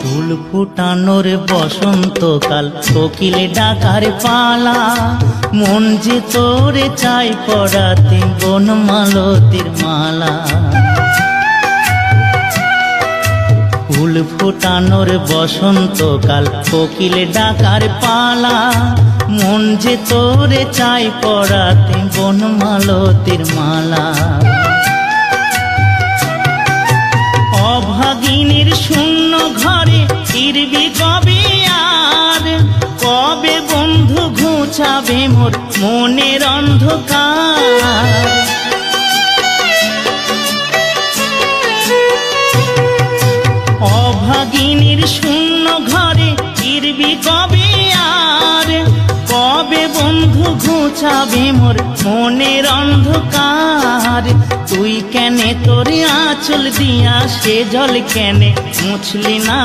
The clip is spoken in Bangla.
ফুল ফুটানোর বসন্তকাল, কোকিল ডাকার পালা, মন যে তোরে চাই পরাতে বনমালতির মালা। ফুল ফুটানোর বসন্তকাল, কোকিল ডাকার পালা, মন যে তোরে চাই পরাতে বনমালতির মালা। অভাগিনীর শূন্য ঘরে ফিরবি কবে আর, কবে বন্ধু ঘুচাবে মোর মনের অন্ধকার। অভাগিনীর শূন্য ঘরে ফিরবি কবে আর, কবে বন্ধু ঘুচাবে মোর মনের অন্ধকার। তুই কেনে তোর আঁচল দিয়া সে জল কেনে মুছলি না।